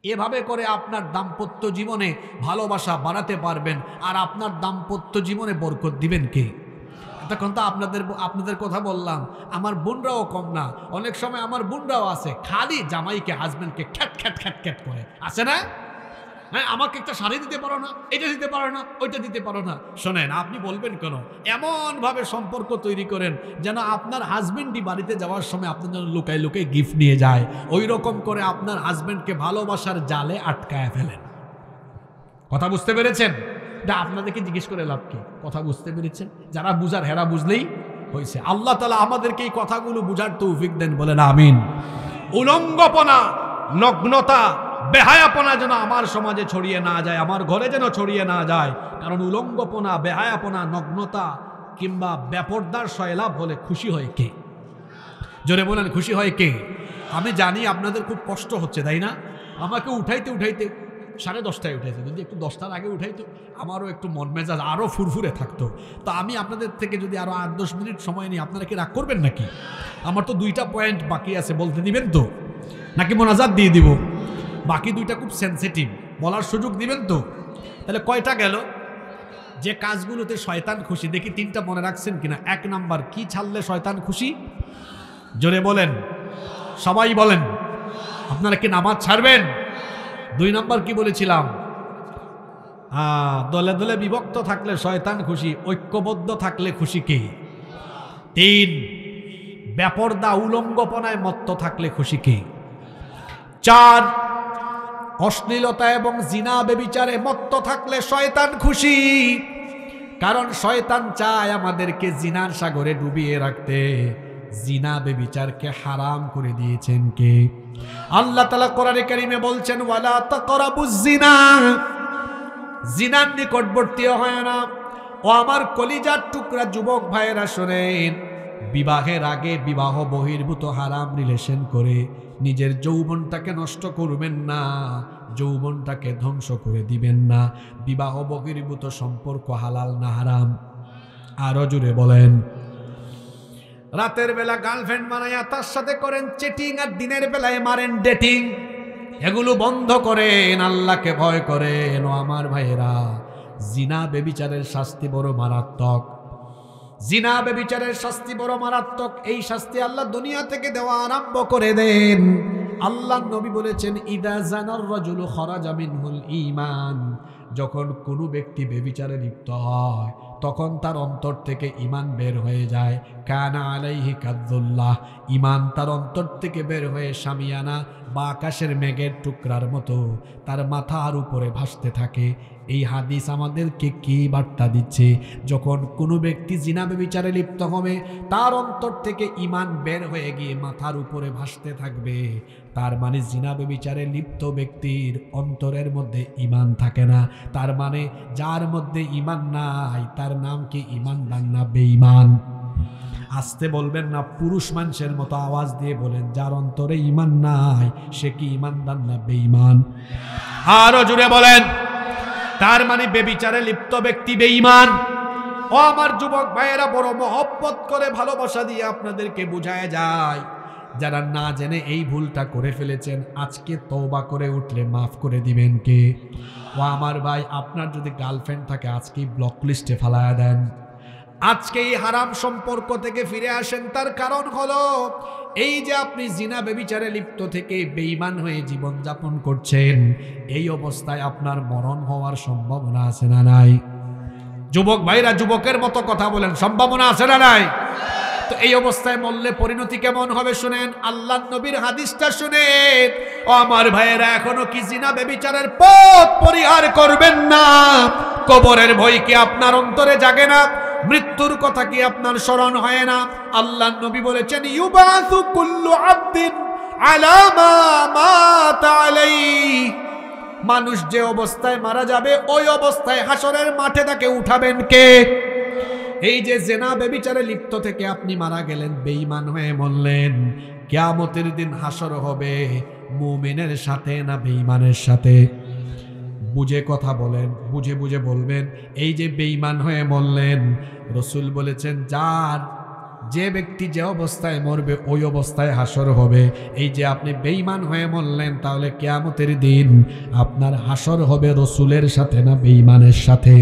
এভাবে করে আপনার দাম্পত্য জীবনে ভালোবাসা বাড়াতে পারবেন, আর আপনার দাম্পত্য জীবনে বরকত দিবেন কে? তখন তো আপনাদের কথা বললাম, আমার বোনরাও কম না। অনেক সময় আমার বোনরাও আছে, খালি জামাইকে হাজবেন্ডকে খ্যাট খ্যাট খ্যাট খ্যাট করে, আছে না? হ্যাঁ, আমাকে একটা শাড়ি দিতে পারো না, এটা দিতে পারো না, ওইটা দিতে পারো না। শোনেন, আপনি বলবেন কেন? এমনভাবে সম্পর্ক তৈরি করেন যেন আপনার হাজবেন্ডই বাড়িতে যাওয়ার সময় আপনার জন্য লুকাই লুকাই গিফট নিয়ে যায়। ওই রকম করে আপনার হাজবেন্ডকে ভালোবাসার জালে আটকায় ফেলেন। কথা বুঝতে পেরেছেন? এটা আপনাদেরকে জিজ্ঞেস করে লাভ কি? কথা বুঝতে পেরেছেন? যারা বুঝার হেরা বুঝলেই হয়েছে। আল্লাহ তাআলা আমাদেরকে এই কথাগুলো বুঝার তৌফিক দেন, বলেন আমিন। উলঙ্গপনা, নগ্নতা, বেহায়াপনা যেন আমার সমাজে ছড়িয়ে না যায়, আমার ঘরে যেন ছড়িয়ে না যায়। কারণ উলঙ্গপনা, বেহায়াপনা, নগ্নতা কিংবা বেপরদার সয়লাভ হলে খুশি হয় কে? জোরে বলেন, খুশি হয় কে? আমি জানি আপনাদের খুব কষ্ট হচ্ছে, তাই না? আমাকে উঠাইতে 10:30 উঠেছে। যদি একটু 10টার আগে উঠাইতো আমারও একটু মন মেজাজ আরও ফুরফুরে থাকতো। তো আমি আপনাদের থেকে যদি আরও 8-10 মিনিট সময় নিই, আপনারা কি রাগ করবেন নাকি? আমার তো 2টা পয়েন্ট বাকি আছে, বলতে দিবেন তো? নাকি মোনাজাত দিয়ে দিব? বাকি 2টা খুব সেন্সিটিভ, বলার সুযোগ দিবেন তো? তাহলে কয়টা গেল? যে কাজগুলোতে শয়তান খুশি, দেখি 3টা মনে রাখছেন কিনা। 1 নাম্বার, কি ছাড়লে শয়তান খুশি? জোরে বলেন, সবাই বলেন। আপনারা কি নামাজ ছাড়বেন? 2 নাম্বার কি বলেছিলাম? দলে দলে বিভক্ত থাকলে শয়তান খুশি, ঐক্যবদ্ধ থাকলে খুশি কে? 3, বেপরদা উলঙ্গপনায় মত্ত থাকলে খুশি কে? 4, অশ্লীলতা এবং জিনা বেবিচারে মত্ত থাকলে শয়তান খুশি। কারণ শয়তান চায় আমাদেরকে জিনার সাগরে ডুবিয়ে রাখতে। জিনা বেবিচারকে হারাম করে দিয়েছেন কে? আল্লাহ তাআলা কোরআনে কারীমে বলছেন, ওয়ালা তাকরাবুজ জিনা, জিনার নিকটবর্তী হয় না। ও আমার কলিজার টুকরা যুবক ভাইয়েরা শোনেন, বিবাহের আগে বিবাহ বহির্ভূত হারাম রিলেশন করে নিজের যৌবনটাকে নষ্ট করবেন না, যৌবনটাকে ধ্বংস করে দিবেন না। বিবাহ বহির্ভূত সম্পর্ক হালাল না হারাম? আরো জোরে বলেন। রাতের বেলা গার্লফ্রেন্ড বানাইয়া তার সাথে করেন চেটিং, আর দিনের বেলায় মারেন ডেটিং। এগুলো বন্ধ করেন, আল্লাহকে ভয় করেন। ও আমার ভাইয়েরা, জিনা বেবিচারের শাস্তি বড় মারাত্মক। জিনা বেবিচারের শাস্তি বড় মারাত্মক। এই শাস্তি আল্লাহ দুনিয়া থেকে দেওয়া আরম্ভ করে দেন। আল্লাহ নবী বলেছেন, ইদা জানার রাজুলু খারাজা মিনহুল ঈমান, যখন কোনো ব্যক্তি বেবিচারে লিপ্ত হয় তখন তার অন্তর থেকে ঈমান বের হয়ে যায়। কানা আলাইহি কাযুল্লাহ, ঈমান তার অন্তর থেকে বের হয়ে শামিয়ানা বা আকাশের মেঘের টুকরার মতো তার মাথার উপরে ভাসতে থাকে। এই হাদিস আমাদেরকে কি বার্তা দিচ্ছে? যখন কোনো ব্যক্তি জিনা বেবিচারে লিপ্ত হবে, তার অন্তর থেকে ঈমান বের হয়ে গিয়ে মাথার উপরে ভাসতে থাকবে। তার মানে জিনা বেবিচারে লিপ্ত ব্যক্তির অন্তরের মধ্যে ঈমান থাকে না। তার মানে যার মধ্যে ঈমান নাই তার নাম কি ঈমানদার না বেঈমান? আসতে বলবেন না, পুরুষ মানুষের মতো আওয়াজ দিয়ে বলেন, যার অন্তরে ঈমান নাই সে কি ঈমানদার না বেঈমান? আরো জোরে বলেন। তার মানে বেবিচারে লিপ্ত ব্যক্তি বেঈমান। ও আমার যুবক ভাইয়েরা, বড় মহব্বত করে ভালোবাসা দিয়ে আপনাদেরকে বোঝায় যায়, যারা না জেনে এই ভুলটা করে ফেলেছেন আজকে তওবা করে উঠলে মাফ করে দিবেন কে? ও আমার ভাই, আপনার যদি গার্লফ্রেন্ড থাকে আজকেই ব্লক লিস্টে ফালায়া দেন। আজকেই হারাম সম্পর্ক থেকে ফিরে আসেন। তার কারণ হলো এই যে আপনি জিনা বেবিচারে লিপ্ত থেকে বেঈমান হয়ে জীবন যাপন করছেন, এই অবস্থায় আপনার মরণ হওয়ার সম্ভাবনা আছে না নাই? যুবক ভাইরা যুবকের মতো কথা বলেন, সম্ভাবনা আছে না নাই? তো এই অবস্থায় মরলে পরিণতি কেমন হবে শুনেন, আল্লাহর নবীর হাদিসটা শুনেন। ও আমার ভাইয়েরা, এখনো কি জিনা বেবিচারের পথ পরিহার করবেন না? কবরের ভয় কি আপনার অন্তরে জাগে না? মৃত্যুর কথা কি আপনার স্মরণ হয় না? আল্লাহর নবী বলেছেন, ইউবাসু কুল্লু আবদিন আলা মা মাতা আলাইহি, মানুষ যে অবস্থায় মারা যাবে ওই অবস্থায় হাসরের মাঠে তাকে উঠাবেন কে? এই যে জিনা বেবিচারে লিপ্ত থেকে আপনি মারা গেলেন, বেঈমান হয়ে মরলেন, কিয়ামতের দিন হাসর হবে মুমিনের সাথে না বেঈমানের সাথে? বুঝে কথা বলেন, বুঝে বুঝে বলবেন। এই যে বেঈমান হয়ে মরলেন, রাসূল বলেছেন, যে ব্যক্তি যে অবস্থায় মরবে ওই অবস্থায় হাসর হবে। এই যে আপনি বেঈমান হয়ে মরলেন, তাহলে কিয়ামতের দিন আপনার হাসর হবে রসুলের সাথে না বেঈমানের সাথে?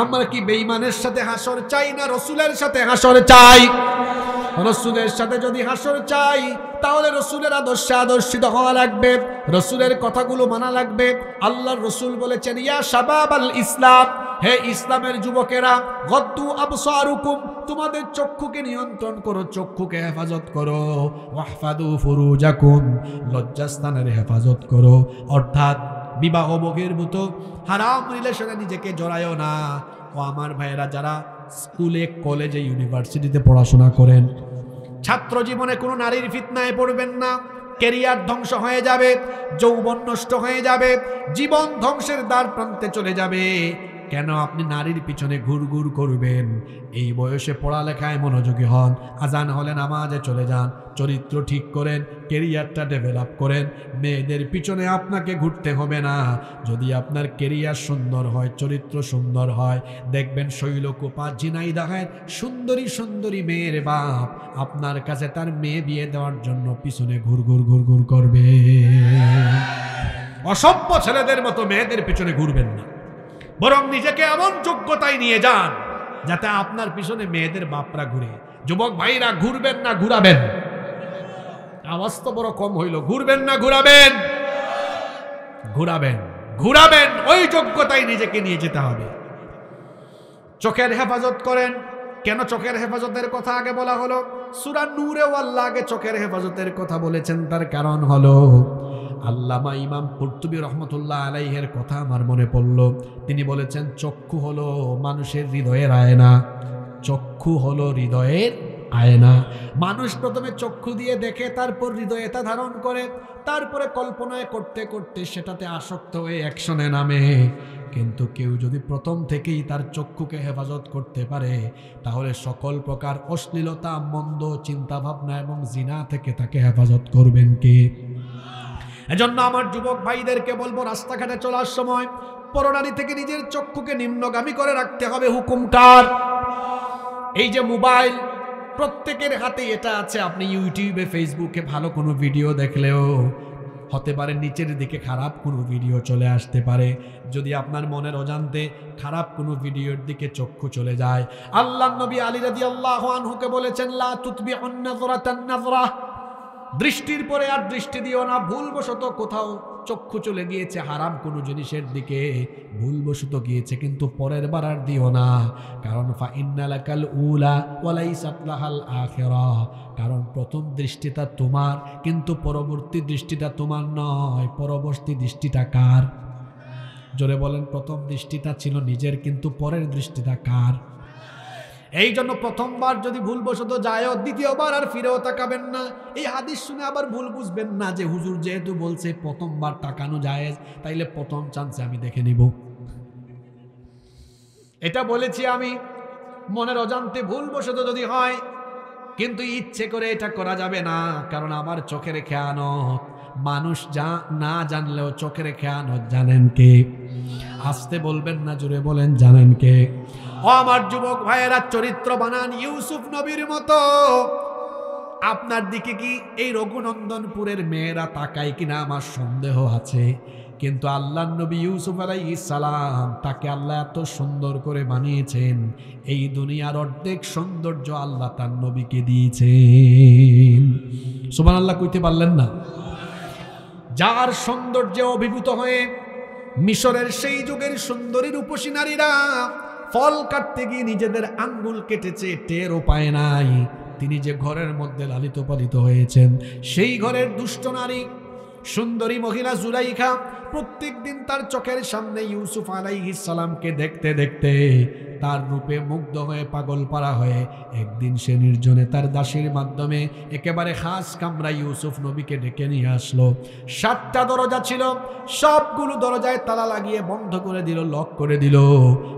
আমরা কি বেঈমানের সাথে হাসর চাই না রসুলের সাথে হাসর চাই? রসুলের সাথে যদি হাসর চাই তাহলে রসুলের আদর্শে আদর্শিত হওয়া লাগবে, রসুলের কথাগুলো মানা লাগবে। আল্লাহর রসুল বলেছেন, ইয়া শাবাব আল ইসলাম, হে ইসলামের যুবকেরা, গদ্দু আবসারুকুম, তোমাদের চক্ষুকে নিয়ন্ত্রণ করো, চক্ষুকে হেফাজত করো। ওয়াহফাদু ফুরুজাকুম, লজ্জাস্থানের হেফাজত করো। অর্থাৎ বিবাহ বহির্ভূত হারাম রিলেশনে নিজেকে জড়ায়ও না। ও আমার ভাইয়েরা, যারা স্কুলে কলেজে ইউনিভার্সিটিতে পড়াশোনা করেন, ছাত্র জীবনে কোনো নারীর ফিতনায় পড়বেন না। ক্যারিয়ার ধ্বংস হয়ে যাবে, যৌবন নষ্ট হয়ে যাবে, জীবন ধ্বংসের দ্বার প্রান্তে চলে যাবে। কেন আপনি নারীর পিছনে ঘুরঘুর করবেন? এই বয়সে পড়ালেখায় মনোযোগী হন, আজান হলে নামাজে চলে যান, চরিত্র ঠিক করেন, ক্যারিয়ারটা ডেভেলপ করেন। মেয়েদের পিছনে আপনাকে ঘুরতে হবে না। যদি আপনার ক্যারিয়ার সুন্দর হয়, চরিত্র সুন্দর হয়, দেখবেন শৈলকুপা ঝিনাইদহের সুন্দরী সুন্দরী মেয়ের বাপ আপনার কাছে তার মেয়ে বিয়ে দেওয়ার জন্য পিছনে ঘুরঘুর করবে। অসভ্য ছেলেদের মতো মেয়েদের পিছনে ঘুরবেন না, বরং নিজেকে এমন যোগ্যতায় নিয়ে যান যাতে আপনার পিছনে মেয়েদের বাপরা ঘুরে। যুবক ভাইরা, ঘুরবেন না ঘুরাবেন? আওয়াজ তো বড় কম হইল। ঘুরবেন না ঘুরাবেন? ঘুরাবেন, ঘুরাবেন। ওই যোগ্যতায় নিজেকে নিয়ে যেতে হবে। চোখের হেফাজত করেন। কেন চোখের হেফাজতের কথা আগে বলা হলো? সূরা নূরেও আল্লাহ আগে চোখের হেফাজতের কথা বলেছেন। তার কারণ হলো, আল্লামা ইমাম কুরতুবী রহমতুল্লাহ আলাইহির কথা আমার মনে পড়ল। তিনি বলেছেন, চক্ষু হলো মানুষের হৃদয়ের আয়না। চক্ষু হলো হৃদয়ের আয়না। মানুষ প্রথমে চক্ষু দিয়ে দেখে, তারপর হৃদয়ে তা ধারণ করে, তারপরে কল্পনায় করতে করতে সেটাতে আসক্ত হয়ে অ্যাকশনে নামে। কিন্তু কেউ যদি প্রথম থেকেই তার চক্ষুকে হেফাজত করতে পারে, তাহলে সকল প্রকার অশ্লীলতা, মন্দ চিন্তা ভাবনা এবং জিনা থেকে তাকে হেফাজত করবেন কে? এজন্য আমার যুবক ভাইদেরকে বলবো, রাস্তাঘাটে চলার সময় পরনারী থেকে নিজের চক্ষুকে নিম্নগামী করে রাখতে হবে। হুকুম কার? এই যে মোবাইল, প্রত্যেকের হাতে এটা আছে। আপনি ইউটিউবে, ফেসবুকে ভালো কোনো ভিডিও দেখলেও হতে পারে নিচের দিকে খারাপ কোনো ভিডিও চলে আসতে পারে। যদি আপনার মনের অজান্তে খারাপ কোনো ভিডিওর দিকে চক্ষু চলে যায়, আল্লাহর নবী আলী রাদিয়াল্লাহু আনহুকে বলেছেন, লা তুতবিউন নাযরাতান নাযরা, দৃষ্টির পরে আর দৃষ্টি দিও না। ভুলবশত কোথাও চক্ষু চলে গিয়েছে হারাম কোনো জিনিসের দিকে, ভুলবশত গিয়েছে, কিন্তু পরের বার আর দিও না। কারণ ফা ইন্নালাকাল উলা ওয়া লাইসাত লাহাল আখিরা, কারণ প্রথম দৃষ্টিটা তোমার, কিন্তু পরবর্তী দৃষ্টিটা তোমার নয়। পরবর্তী দৃষ্টিটা কার? জোরে বলেন। প্রথম দৃষ্টিটা ছিল নিজের, কিন্তু পরের দৃষ্টিটা কার? এই জন্য প্রথমবার যদি ভুলবশত যায়, দ্বিতীয়বার আর ফিরেও তাকাবেন না। এই হাদিস শুনে আবার ভুল বুঝবেন না যে হুজুর যেহেতু বলছে প্রথমবার তাকানো জায়েজ, তাইলে প্রথম চান্সে আমি দেখে নিব। এটা বলেছি আমি, মনের অজান্তে ভুলবশত যদি হয়, কিন্তু ইচ্ছে করে এটা করা যাবে না। কারণ আমার চোখের খেয়ানত মানুষ না জানলেও চোখের খেয়ানত জানেন কে? আসতে বলবেন না, জোরে বলেন, জানেন কে? ও আমার যুবক ভাইয়েরা, চরিত্র বানান ইউসুফ নবীর মতো। আপনার দিকে কি এই রঘুনন্দনপুরের মেয়েরা তাকায় কিনা আমার সন্দেহ আছে, কিন্তু আল্লাহর নবী ইউসুফ আলাইহিস সালাম, তাকে আল্লাহ এত সুন্দর করে বানিয়েছেন, এই দুনিয়ার অর্ধেক সৌন্দর্য আল্লাহ তার নবীকে দিয়েছেন। সুবহানাল্লাহ কইতে পারলেন না? যার সৌন্দর্যে অভিভূত হয়ে মিশরের সেই যুগের সুন্দরী রূপসী নারীরা ফল কাটতে গিয়ে নিজেদের আঙ্গুল কেটেছে, টেরও পায় নাই। তিনি যে ঘরের মধ্যে লালিত পালিত হয়েছেন, সেই ঘরের দুষ্ট নারী সুন্দরী মহিলা জুলাইখা প্রত্যেক দিন তার চোখের সামনে ইউসুফ আলাইহিস সালামকে দেখতে দেখতে তার রূপে মুগ্ধ হয়ে পাগল পারা হয়ে একদিন সে নির্জনে তার দাসীর মাধ্যমে একেবারে খাস কামরা ইউসুফ নবীকে ডেকে নিয়ে আসলো। 7টা দরজা ছিল, সবগুলো দরজায় তালা লাগিয়ে বন্ধ করে দিল, লক করে দিল।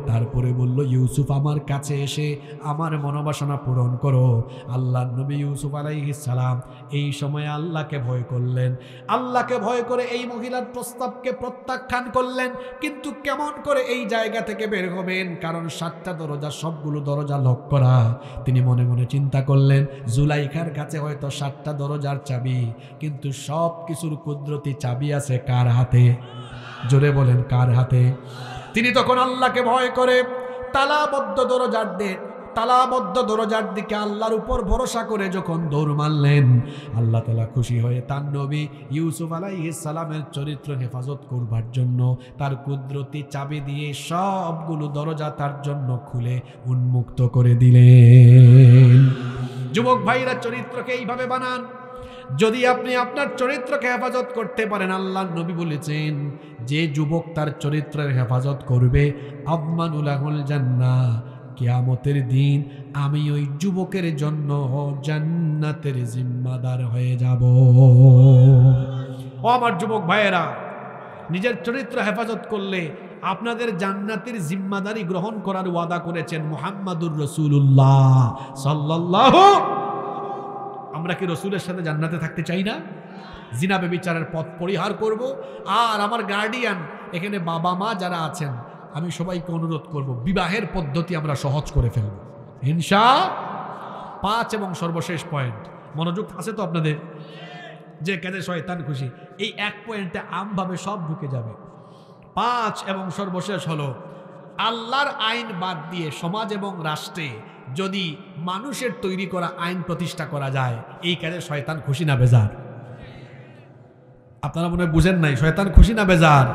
তারপরে বলল, ইউসুফ আমার কাছে এসে আমার মনোবাসনা পূরণ করো। আল্লাহর নবী ইউসুফ আলাইহিস সালাম এই সময় আল্লাহকে ভয় করলেন। আল্লাহকে ভয় করে এই মহিলার প্রস্তাবকে প্রত্যাখ্যান করলেন। কিন্তু কেমন করে এই জায়গা থেকে বের হবেন? কারণ 7টা দরজা, সবগুলো দরজা লক করা। তিনি মনে মনে চিন্তা করলেন, জুলাইখার কাছে হয়তো 7টা দরজার চাবি, কিন্তু সব কিছুর কুদরতি চাবি আছে কার হাতে? জোরে বলেন, কার হাতে? তিনি তখন আল্লাহকে ভয় করে তালাবদ্ধ দরজার দিকে আল্লাহর উপর ভরসা করে যখন দৌড় মারলেন, আল্লাহ তাআলা খুশি হয়ে তার নবী ইউসুফ আলাইহিস সালামের চরিত্র হেফাজত করবার জন্য তার কুদরতি চাবি দিয়ে সবগুলো দরজা তার জন্য খুলে উন্মুক্ত করে দিলেন। যুবক ভাইরা, চরিত্রকে এইভাবে বানান। যদি আপনি আপনার চরিত্রকে হেফাজত করতে পারেন, আল্লাহর নবী বলেছেন, যে যুবক তার চরিত্রের হেফাজত করবে, আবমানুলাহুল জান্নাহ, কিয়ামতের দিন আমি ওই যুবকের জন্য জান্নাতের জিম্মাদার হয়ে যাব। ও আমার যুবক ভাইয়েরা, নিজের চরিত্র হেফাজত করলে আপনাদের জান্নাতের জিম্মাদারি গ্রহণ করার ওয়াদা করেছেন মুহাম্মাদুর রাসূলুল্লাহ সাল্লাল্লাহু। আমরা কি রসুলের সাথে জান্নাতে থাকতে চাই না? জিনা ব্যভিচারের পথ পরিহার করব। আর আমার গার্ডিয়ান, এখানে বাবা মা যারা আছেন, আমি সবাইকে অনুরোধ করব, বিবাহের পদ্ধতি আমরা সহজ করে ফেলব ইনশাআল্লাহ। 5 এবং সর্বশেষ পয়েন্ট, মনোযোগ আছে তো আপনাদের? যে কাজে শয়তান খুশি, এই এক পয়েন্টে আমভাবে সব ঢুকে যাবে। 5 এবং সর্বশেষ হলো, আল্লাহর আইন বাদ দিয়ে সমাজ এবং রাষ্ট্রে যদি মানুষের তৈরি করা আইন প্রতিষ্ঠা করা যায়, এই কাজে শয়তান খুশি না বেজার? আপনারা মনে হয় বুঝেন নাই, শয়তান খুশি না বেজার?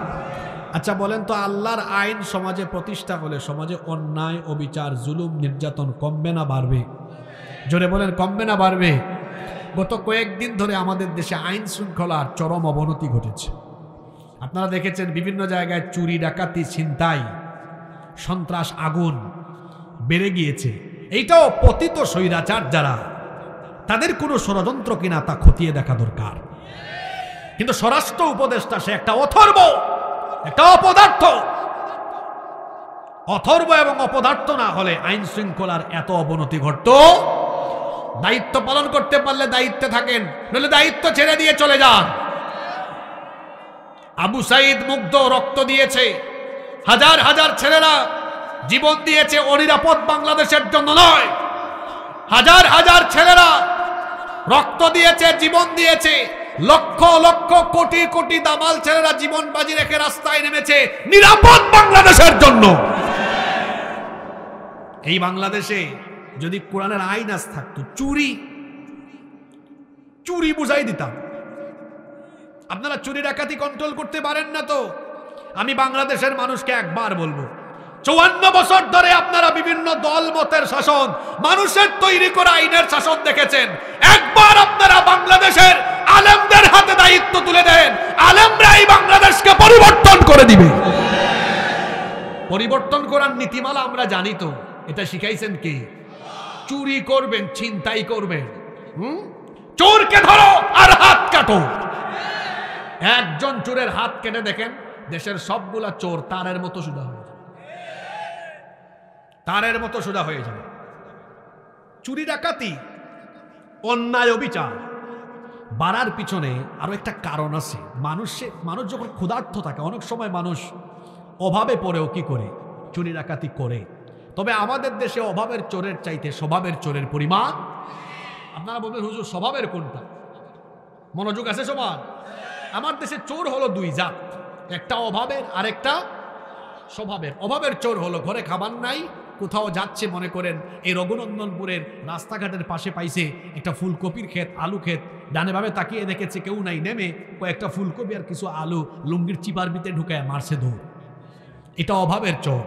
আচ্ছা বলেন তো, আল্লাহর আইন সমাজে প্রতিষ্ঠা হলে সমাজে অন্যায়, অবিচার, জুলুম, নির্যাতন কমবে না বাড়বে? জোরে বলেন, কমবে না বাড়বে? গত কয়েকদিন ধরে আমাদের দেশে আইন শৃঙ্খলার চরম অবনতি ঘটেছে। আপনারা দেখেছেন বিভিন্ন জায়গায় চুরি, ডাকাতি, ছিনতাই, সন্ত্রাস, আগুন বেড়ে গিয়েছে। এইটাও পতিত স্বৈরাচার যারা, তাদের কোনো ষড়যন্ত্র কিনা তা খতিয়ে দেখা দরকার। কিন্তু স্বরাষ্ট্র উপদেষ্টা সে একটা অথর্ব, একটা অপদার্থ। অথর্ব এবং অপদার্থ না হলে আইন শৃঙ্খলার এত অবনতি ঘটত? দায়িত্ব পালন করতে পারলে দায়িত্বে থাকেন, নইলে দায়িত্ব ছেড়ে দিয়ে চলে যান। আবু সাইদ মুগ্ধ রক্ত দিয়েছে, হাজার হাজার ছেলেরা জীবন দিয়েছে অনিরাপদ বাংলাদেশের জন্য নয়। হাজার হাজার ছেলেরা রক্ত দিয়েছে, জীবন দিয়েছে, লক্ষ লক্ষ কোটি কোটি দামাল ছেলেরা জীবন বাজি রেখে রাস্তায় নেমেছে নিরাপদ বাংলাদেশের জন্য। এই বাংলাদেশে যদি কোরআনের আইন আজ থাকতো, চুরি বুঝাই দিতাম। আপনারা চুরি ডাকাতি কন্ট্রোল করতে পারেন না তো? আমি বাংলাদেশের মানুষকে একবার বলবো, 54 বছর ধরে আপনারা বিভিন্ন দল মতের শাসন, মানুষের তৈরি করা আইনের শাসন দেখেছেন। একবার আপনারা বাংলাদেশের আলেমদের হাতে দায়িত্ব তুলে দেন, আলেমরা এই বাংলাদেশকে পরিবর্তন করে দিবে। পরিবর্তন করার নীতিমালা আমরা জানি তো, এটা শিখাইছেন কে? চুরি করবেন, ছিনতাই করবেন, চোরকে ধরো আর হাত কাটো। একজন চোরের হাত কেটে দেখেন, দেশের সবগুলা চোর তারের মতো সোজা হয়ে যাবে, তারের মতো সোজা হয়ে যাবে। চুরি ডাকাতি, অন্যায়, অবিচার বাড়ার পিছনে আরো একটা কারণ আছে। মানুষ যখন ক্ষুধার্ত থাকে, অনেক সময় মানুষ অভাবে পড়েও কি করে? চুরি ডাকাতি করে। তবে আমাদের দেশে অভাবের চোরের চাইতে স্বভাবের চোরের পরিমাণ। আপনারা বলবেন, হুজুর স্বভাবের কোনটা? মনোযোগ আছে সবার? আমার দেশে চোর হলো 2 জাত, একটা অভাবের আর একটা স্বভাবের। অভাবের চোর হলো ঘরে খাবার নাই, কোথাও যাচ্ছে, মনে করেন এই রঘুনন্দনপুরের রাস্তাঘাটের পাশে পাইছে একটা ফুলকপির ক্ষেত, আলু ক্ষেত, ডানে ভাবে তাকিয়ে দেখেছে কেউ নাই, নেমে কয়েকটা ফুলকপি আর কিছু আলু লুঙ্গির চিপার ভিতরে ঢুকায় মারছে দৌড়। এটা অভাবের চোর।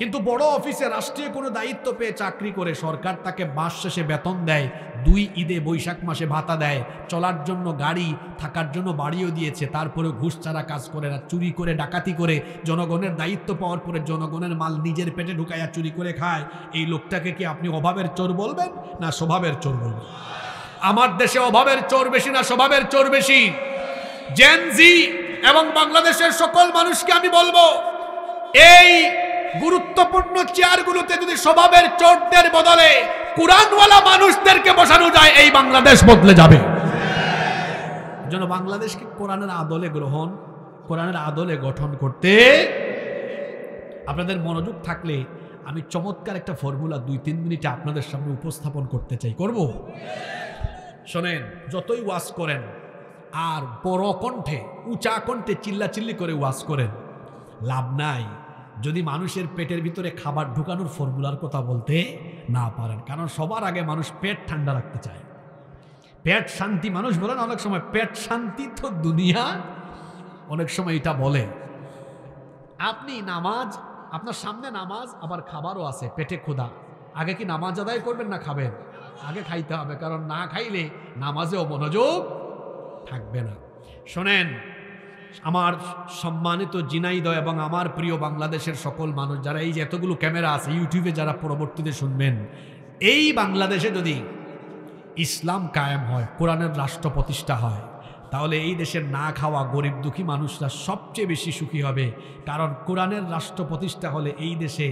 কিন্তু বড় অফিসে রাষ্ট্রীয় কোনো দায়িত্ব পেয়ে চাকরি করে, সরকার তাকে মাস শেষে বেতন দেয়, 2 ঈদে বৈশাখ মাসে ভাতা দেয়, চলার জন্য গাড়ি, থাকার জন্য বাড়িও দিয়েছে, তারপরে ঘুষ ছাড়া কাজ করে না, চুরি করে ডাকাতি করে, জনগণের দায়িত্ব পাওয়ার পরে জনগণের মাল নিজের পেটে ঢুকাইয়া চুরি করে খায়। এই লোকটাকে কি আপনি অভাবের চোর বলবেন না স্বভাবের চোর বলবেন? আমার দেশে অভাবের চোর বেশি না স্বভাবের চোর বেশি? জেন জি এবং বাংলাদেশের সকল মানুষকে আমি বলবো, এই গুরুত্বপূর্ণ চেয়ারগুলোতে যদি স্বভাবের চোরদের বদলে কুরআনওয়ালা মানুষদেরকে বসানো যায়, এই বাংলাদেশ বদলে যাবে। যেন বাংলাদেশকে কোরআনের আদলে গ্রহণ, কোরআনের আদলে গঠন করতে আপনাদের মনোযোগ থাকলে আমি চমৎকার একটা ফর্মুলা 2-3 মিনিটে আপনাদের সামনে উপস্থাপন করতে চাই। করব? শোনেন, যতই ওয়াজ করেন আর বড় কণ্ঠে উঁচা কণ্ঠে চিল্লাচিল্লি করে ওয়াজ করেন, লাভ নাই যদি মানুষের পেটের ভিতরে খাবার ঢুকানোর ফর্মুলার কথা বলতে না পারেন। কারণ সবার আগে মানুষ পেট ঠান্ডা রাখতে চায়, পেট শান্তি। মানুষ বলেন অনেক সময় পেট শান্তি তো দুনিয়া, অনেক সময় এটা বলে। আপনি নামাজ, আপনার সামনে নামাজ, আবার খাবারও আছে, পেটে ক্ষুধা, আগে কি নামাজ আদায় করবেন না খাবেন? আগে খাইতে হবে, কারণ না খাইলে নামাজেও মনোযোগ থাকবে না। শোনেন, আমার সম্মানিত ঝিনাইদহ এবং আমার প্রিয় বাংলাদেশের সকল মানুষ যারা এই যে এতগুলো ক্যামেরা আছে, ইউটিউবে যারা পরবর্তীতে শুনবেন, এই বাংলাদেশে যদি ইসলাম কায়েম হয়, কোরআনের রাষ্ট্র প্রতিষ্ঠা হয়, তাহলে এই দেশের না খাওয়া গরিব দুঃখী মানুষরা সবচেয়ে বেশি সুখী হবে। কারণ কোরআনের রাষ্ট্র প্রতিষ্ঠা হলে এই দেশে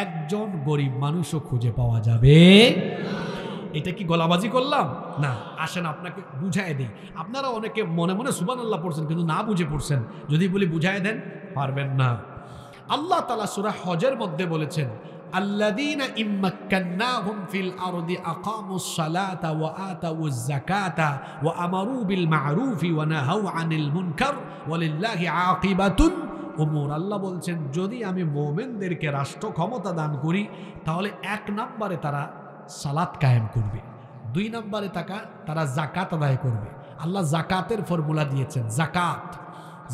একজন গরিব মানুষও খুঁজে পাওয়া যাবে। এটা কি গলাবাজি করলাম? না, আসেন আপনাকে বুঝাই দিই। আপনারা অনেকে মনে মনে সুবহানাল্লাহ পড়ছেন, কিন্তু না বুঝে পড়ছেন। যদি বলি বুঝাই দেন, পারবেন না। আল্লাহ তাআলা সূরা হজের মধ্যে বলেছেন, আল্লাযীনা ইম্মাক্কান্নাহুম ফিল আরদি আকামুস সালাতা ওয়া আতাউজ যাকাতা ওয়া আমারু বিল মা'রুফি ওয়া নাহাউ আনিল মুনকার ওয়ালিল্লাহি আকিবাতুল উমুর। আল্লাহ বলছেন, যদি আমি মুমিনদেরকে রাষ্ট্র ক্ষমতা দান করি, তাহলে 1 নম্বরে তারা সালাত কায়েম করবে, 2 নম্বরে তারা যাকাত আদায় করবে। আল্লাহ যাকাতের ফর্মুলা দিয়েছেন।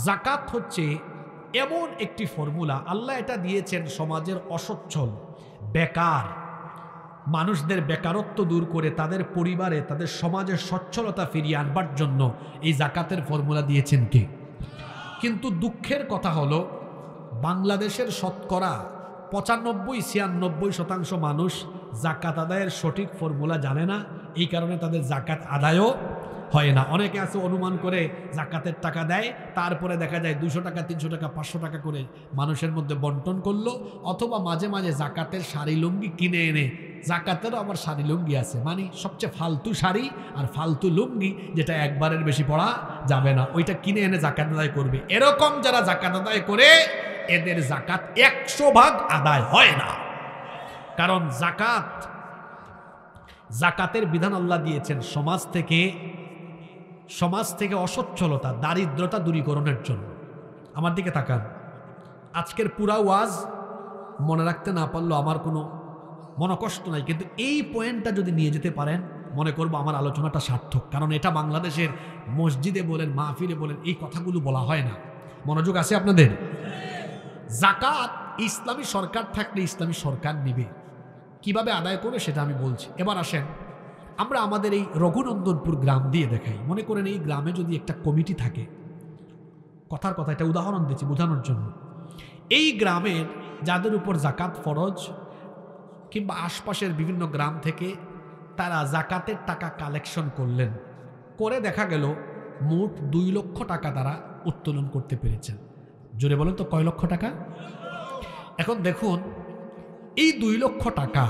যাকাত হচ্ছে এমন একটি ফর্মুলা, আল্লাহ এটা দিয়েছেন সমাজের অসচ্ছল বেকার মানুষদের বেকারত্ব দূর করে তাদের পরিবারে, তাদের সমাজের সচ্ছলতা ফিরিয়ে আনবার জন্য এই যাকাতের ফর্মুলা দিয়েছেন কে? কিন্তু দুঃখের কথা হলো, বাংলাদেশের শতকরা 95-96% মানুষ যাকাত আদায়ের সঠিক ফর্মুলা জানে না। এই কারণে তাদের যাকাত আদায়ও হয় না। অনেকে আছে অনুমান করে যাকাতের টাকা দেয়, তারপরে দেখা যায় 200 টাকা, 300 টাকা, 500 টাকা করে মানুষের মধ্যে বন্টন করলো। অথবা মাঝে মাঝে যাকাতের শাড়ি লুঙ্গি কিনে এনে, যাকাতেরও আবার শাড়ি লুঙ্গি আছে, মানে সবচেয়ে ফালতু শাড়ি আর ফালতু লুঙ্গি, যেটা একবারের বেশি পড়া যাবে না, ওইটা কিনে এনে যাকাত আদায় করবে। এরকম যারা যাকাত আদায় করে, এদের যাকাত 100% আদায় হয় না। কারণ যাকাতের বিধান আল্লাহ দিয়েছেন সমাজ থেকে অসচ্ছলতা, দারিদ্রতা দূরীকরণের জন্য। আমার দিকে তাকান, আজকের পুরা ওয়াজ মনে রাখতে না পারলেও আমার কোনো মনকষ্ট নাই, কিন্তু এই পয়েন্টটা যদি নিয়ে যেতে পারেন, মনে করবো আমার আলোচনাটা সার্থক। কারণ এটা বাংলাদেশের মসজিদে বলেন, মাহফিলে বলেন, এই কথাগুলো বলা হয় না। মনোযোগ আছে আপনাদের? যাকাত ইসলামী সরকার থাকলে ইসলামী সরকার নিবে, কিভাবে আদায় করবে সেটা আমি বলছি। এবার আসেন, আমরা আমাদের এই রঘুনন্দনপুর গ্রাম দিয়ে দেখাই। মনে করেন এই গ্রামে যদি একটা কমিটি থাকে, কথার কথা এটা উদাহরণ দিচ্ছি বোঝানোর জন্য। এই গ্রামের যাদের উপর যাকাত ফরজ, কিংবা আশপাশের বিভিন্ন গ্রাম থেকে তারা যাকাতের টাকা কালেকশন করলেন, করে দেখা গেল মোট 2 লক্ষ টাকা তারা উত্তোলন করতে পেরেছেন। জোরে বলেন তো, কয় লক্ষ টাকা? এখন দেখুন, এই 2 লক্ষ টাকা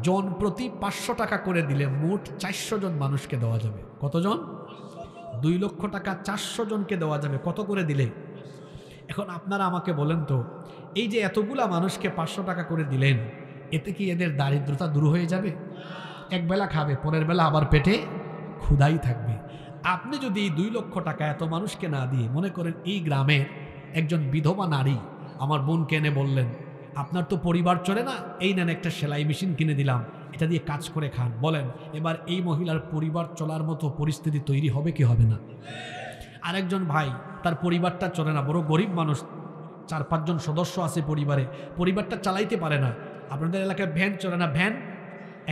জন প্রতি 500 টাকা করে দিলে মোট 400 জন মানুষকে দেওয়া যাবে। কতজন? 2 লক্ষ টাকা 400 জনকে দেওয়া যাবে। কত করে দিলে? এখন আপনারা আমাকে বলেন তো, এই যে এতগুলা মানুষকে 500 টাকা করে দিলেন, এতে কি এদের দারিদ্রতা দূর হয়ে যাবে? একবেলা খাবে, পরের বেলা আবার পেটে ক্ষুধাই থাকবে। আপনি যদি এই 2 লক্ষ টাকা এত মানুষকে না দিয়ে, মনে করেন এই গ্রামে একজন বিধবা নারী আমার বোনকে এনে বললেন, আপনার তো পরিবার চলে না, এই নেন একটা সেলাই মেশিন কিনে দিলাম, এটা দিয়ে কাজ করে খান। বলেন এবার এই মহিলার পরিবার চলার মতো পরিস্থিতি তৈরি হবে কি হবে না? আরেকজন ভাই, তার পরিবারটা চলে না, বড় গরিব মানুষ, 4-5 জন সদস্য আছে পরিবারে, পরিবারটা চালাইতে পারে না। আপনাদের এলাকায় ভ্যান চলে না,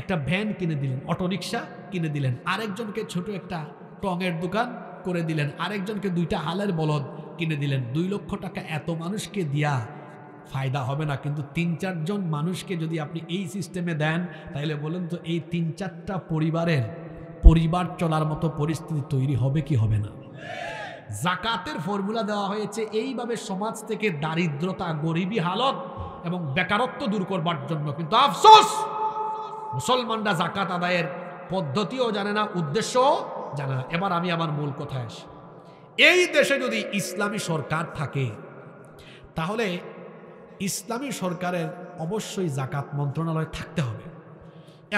একটা ভ্যান কিনে দিলেন, অটোরিকশা কিনে দিলেন। আরেকজনকে ছোট একটা টঙের দোকান করে দিলেন, আরেকজনকে 2টা হালের বলদ কিনে দিলেন। 2 লক্ষ টাকা এত মানুষকে দিয়া ফায়দা হবে না, কিন্তু 3-4 জন মানুষকে যদি আপনি এই সিস্টেমে দেন, তাহলে বলেন তো এই 3-4টা পরিবার চলার মতো পরিস্থিতি তৈরি হবে কি হবে না? যাকাতের ফর্মুলা দেওয়া হয়েছে এইভাবে সমাজ থেকে দারিদ্রতা, গরিবী হালত এবং বেকারত্ব দূর করবার জন্য। কিন্তু আফসোস, মুসলমানরা যাকাত আদায়ের পদ্ধতিও জানে না, উদ্দেশ্যও জানে না। এবার আমি আমার মূল কথায় আসি। এই দেশে যদি ইসলামী সরকার থাকে, তাহলে ইসলামী সরকারের অবশ্যই জাকাত মন্ত্রণালয় থাকতে হবে।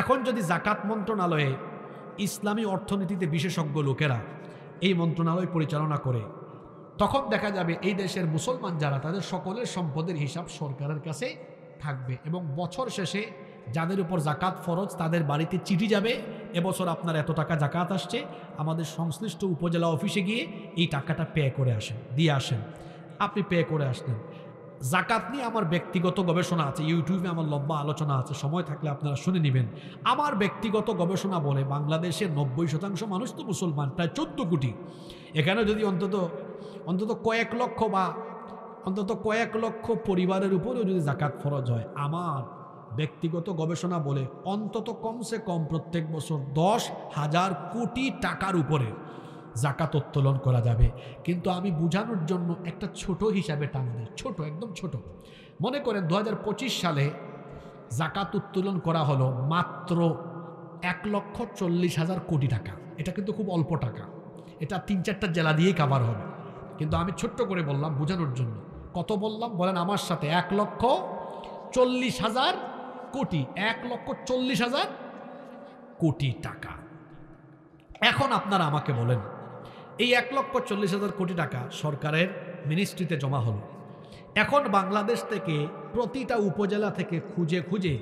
এখন যদি জাকাত মন্ত্রণালয়ে ইসলামী অর্থনীতিতে বিশেষজ্ঞ লোকেরা এই মন্ত্রণালয় পরিচালনা করে, তখন দেখা যাবে এই দেশের মুসলমান যারা তাদের সকলের সম্পদের হিসাব সরকারের কাছে থাকবে এবং বছর শেষে যাদের উপর জাকাত ফরজ তাদের বাড়িতে চিঠি যাবে, এবছর আপনার এত টাকা জাকাত আসছে, আমাদের সংশ্লিষ্ট উপজেলা অফিসে গিয়ে এই টাকাটা পে করে আসেন, দিয়ে আসেন। আপনি পে করে আসলেন। জাকাত নিয়ে আমার ব্যক্তিগত গবেষণা আছে, ইউটিউবে আমার লম্বা আলোচনা আছে, সময় থাকলে আপনারা শুনে নেবেন। আমার ব্যক্তিগত গবেষণা বলে বাংলাদেশের 90% মানুষ তো মুসলমান, প্রায় 14 কোটি। এখানে যদি অন্তত কয়েক লক্ষ বা অন্তত কয়েক লক্ষ পরিবারের উপরেও যদি জাকাত ফরজ হয়, আমার ব্যক্তিগত গবেষণা বলে অন্তত কমসে কম প্রত্যেক বছর 10,000 কোটি টাকার উপরে জাকাত উত্তোলন করা যাবে। কিন্তু আমি বোঝানোর জন্য একটা ছোট হিসাবে টান দিই, ছোট, একদম ছোট। মনে করেন 2025 সালে জাকাত উত্তোলন করা হলো মাত্র 1,40,000 কোটি টাকা। এটা কিন্তু খুব অল্প টাকা, এটা 3-4টা জেলা দিয়েই কাভার হবে। কিন্তু আমি ছোট্ট করে বললাম বোঝানোর জন্য। কত বললাম বলেন আমার সাথে? 1,40,000 কোটি, 1,40,000 কোটি টাকা। এখন আপনারা আমাকে বলেন, এই 1,40,000 কোটি টাকা সরকারের মিনিস্ট্রিতে জমা হলো। এখন বাংলাদেশ থেকে প্রতিটা উপজেলা থেকে খুঁজে খুঁজে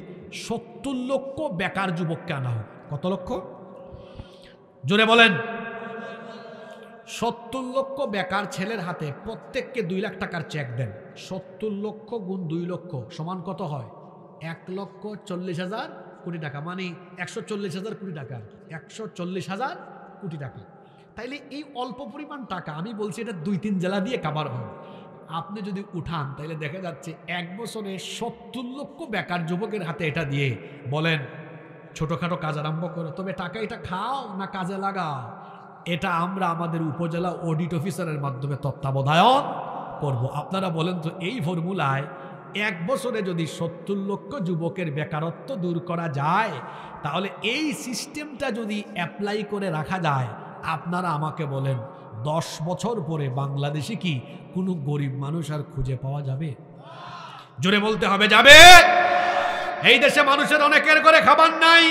70 লক্ষ বেকার যুবককে আনা হোক। কত লক্ষ? জোরে বলেন। 70 লক্ষ বেকার ছেলের হাতে প্রত্যেককে 2 লাখ টাকার চেক দেন। 70 লক্ষ গুণ 2 লক্ষ সমান কত হয়? 1,40,000 কোটি টাকা, মানে 140,000 কোটি টাকা, 140,000 কোটি টাকা। তাইলে এই অল্প পরিমাণ টাকা, আমি বলছি এটা 2-3 জেলা দিয়ে কাভার হয়। আপনি যদি উঠান তাহলে দেখা যাচ্ছে এক বছরে 70 লক্ষ বেকার যুবকের হাতে এটা দিয়ে বলেন ছোটখাটো কাজ আরম্ভ করো, তবে টাকা এটা খাও না কাজে লাগাও, এটা আমরা আমাদের উপজেলা অডিট অফিসারের মাধ্যমে তত্ত্বাবধায়ন করব। আপনারা বলেন তো, এই ফর্মুলায় এক বছরে যদি 70 লক্ষ যুবকের বেকারত্ব দূর করা যায়, তাহলে এই সিস্টেমটা যদি অ্যাপ্লাই করে রাখা যায়, আপনারা আমাকে বলেন 10 বছর পরে বাংলাদেশে কি কোনো গরিব মানুষ আর খুঁজে পাওয়া যাবে? জোরে বলতে হবে, যাবে। এই দেশে মানুষের অনেকের ঘরে খাবার নাই,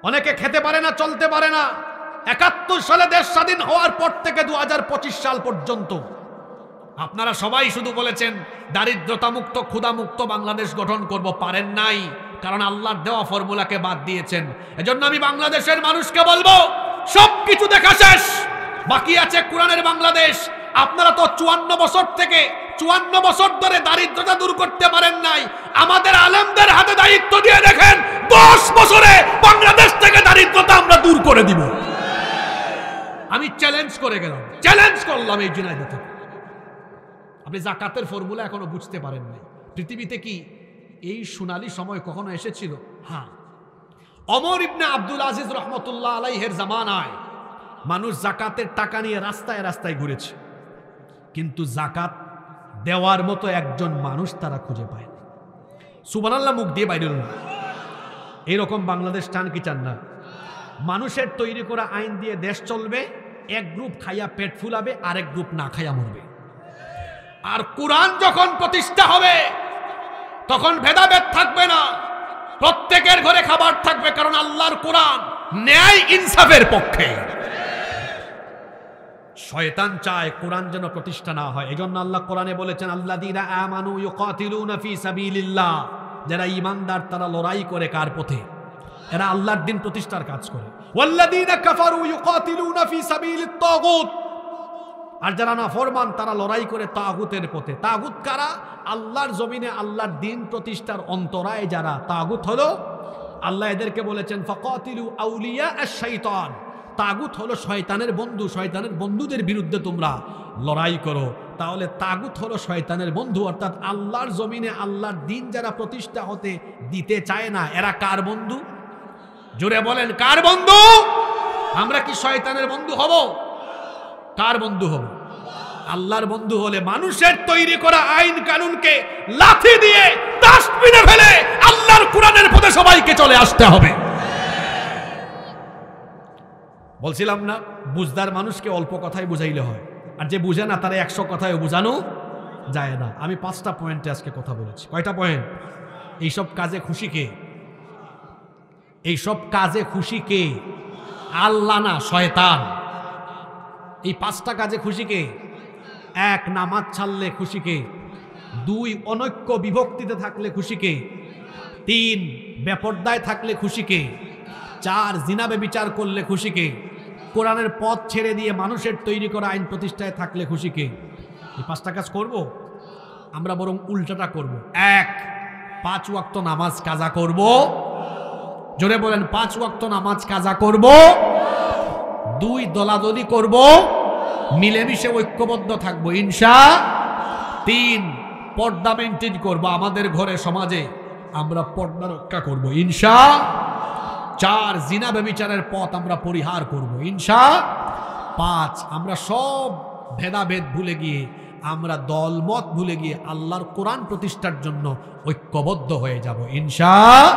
অনেকে খেতে পারে না, চলতে পারে না। 71 সালে দেশ স্বাধীন হওয়ার পর থেকে 2025 সাল পর্যন্ত আপনারা সবাই শুধু বলেছেন দারিদ্রতা মুক্ত, ক্ষুধা মুক্ত বাংলাদেশ গঠন করব, পারেন নাই, কারণ আল্লাহর দেওয়া ফর্মুলাকে বাদ দিয়েছেন। এজন্য আমি বাংলাদেশের মানুষকে বলবো, সবকিছু দেখা শেষ, বাকি আছে কোরআনের বাংলাদেশ। আপনারা তো 54 বছর ধরে দারিদ্রতা দূর করতে পারেন নাই। আমাদের আলেমদের হাতে দায়িত্ব দিয়ে দেখেন, 10 বছরে বাংলাদেশ থেকে দারিদ্রতা আমরা দূর করে দিব। আমি চ্যালেঞ্জ করে গেলাম, চ্যালেঞ্জ করলাম এই ঝিনাইদহ থেকে। আপনি জাকাতের ফর্মুলা এখনো বুঝতে পারেন নাই। পৃথিবীতে কি এই সোনালী সময় কখনো এসেছিল? হ্যাঁ, ওমর ইবনে আব্দুল আজিজ রহমতুল্লাহ আলাইহির জামানায় মানুষ জাকাতের টাকা নিয়ে রাস্তায় রাস্তায় ঘুরেছে, কিন্তু জাকাত দেওয়ার মতো একজন মানুষ তারা খুঁজে পায় না। সুবহানাল্লাহ মুখ দিয়ে বাইরে না। এইরকম বাংলাদেশ চান কি চান না? মানুষের তৈরি করা আইন দিয়ে দেশ চলবে, এক গ্রুপ খাইয়া পেট ফুলাবে, আরেক গ্রুপ না খাইয়া মরবে। আর কোরআন যখন প্রতিষ্ঠা হবে তখন ভেদাভেদ থাকবে না, প্রত্যেকের ঘরে খাবার থাকবে, কারণ আল্লাহর কোরআন ন্যায় ইনসাফের পক্ষে। শয়তান চায় কোরআন যেন প্রতিষ্ঠা না হয়। এজন্য আল্লাহ কোরআনে বলেছেন, আল্লাযীনা আমানু ইউকাতিলুনা ফি সাবিলিল্লাহ, যারা ঈমানদার তারা লড়াই করে কার পথে? এরা আল্লাহর দ্বীন প্রতিষ্ঠার কাজ করে। ওয়াল্লাযীনা কাফারু ইউকাতিলুনা ফি সাবিলিত তাগুত, আর যারা নাফরমান তারা লড়াই করে তাগুতের পথে। তাগুত কারা? আল্লাহর জমিনে আল্লাহর দ্বীন প্রতিষ্ঠার অন্তরায় যারা। তাগুত হলো, আল্লাহ এদেরকে বলেছেন ফাকাতিলু আউলিয়া আশ-শাইতান, তাগুত হলো শয়তানের বন্ধু, শয়তানের বন্ধুদের বিরুদ্ধে তোমরা লড়াই করো। তাহলে তাগুত হলো শয়তানের বন্ধু, অর্থাৎ আল্লাহর জমিনে আল্লাহর দ্বীন যারা প্রতিষ্ঠা হতে দিতে চায় না, এরা কার বন্ধু? জোরে বলেন, কার বন্ধু? আমরা কি শয়তানের বন্ধু হব? কার বন্ধু হব? আল্লাহর বন্ধু হলে মানুষের তৈরি করা আইন কানুনকে লাথি দিয়ে ডাস্টবিনে ফেলে আল্লাহর কোরআনের পথে সবাইকে চলে আসতে হবে। বলছিলাম না, বুঝদার মানুষকে অল্প কথায় বুঝাইলে হয়, আর যে বুঝে না তারা 100 কথায় বোঝানো যায় না। আমি 5টা পয়েন্টে আজকে কথা বলেছি। কয়টা পয়েন্ট? এইসব কাজে খুশি কে? এইসব কাজে খুশি কে? আল্লাহ না শয়তান। এই 5টা কাজে খুশি কে? 1, নামাজ ছাড়লে খুশি কে? 2, অনৈক্য বিভক্তিতে থাকলে খুশি কে? 3, বেপরদায় থাকলে খুশি কে? 4, জিনা ব্যভিচার করলে খুশি কে? কোরআনের পথ ছেড়ে দিয়ে মানুষের তৈরি করা আইন প্রতিষ্ঠায় থাকলে খুশি কে? এই 5টা কাজ করব? আমরা বরং উল্টাটা করব। 1, 5 ওয়াক্ত নামাজ কাজা করব। জোরে বলেন, 5 ওয়াক্ত নামাজ কাজা করব। 2, দলাদলি করব, মিলেমিশে ঐক্যবদ্ধ থাকবো ইনশাআল্লাহ। 3, পর্দা মেনটেন করব, আমাদের ঘরে সমাজে আমরা পর্দা রক্ষা করব ইনশাআল্লাহ। 4, জিনা ব্যভিচারের পথ আমরা পরিহার করব ইনশাআল্লাহ। 5, আমরা সব ভেদাভেদ ভুলে গিয়ে, আমরা দলমত ভুলে গিয়ে আল্লাহর কোরআন প্রতিষ্ঠার জন্য ঐক্যবদ্ধ হয়ে যাব ইনশাআল্লাহ।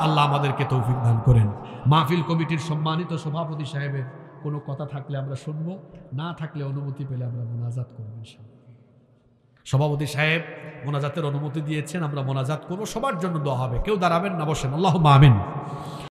আল্লাহ আমাদেরকে তৌফিক দান করেন। মাহফিল কমিটির সম্মানিত সভাপতি সাহেবের কোনো কথা থাকলে আমরা শুনবো, না থাকলে অনুমতি পেলে আমরা মোনাজাত করবো ইনশাআল্লাহ। সভাপতি সাহেব মোনাজাতের অনুমতি দিয়েছেন, আমরা মোনাজাত করবো। সবার জন্য দোয়া হবে। কেউ দাঁড়াবেন না, বসেন। আল্লাহুম্মা আমিন।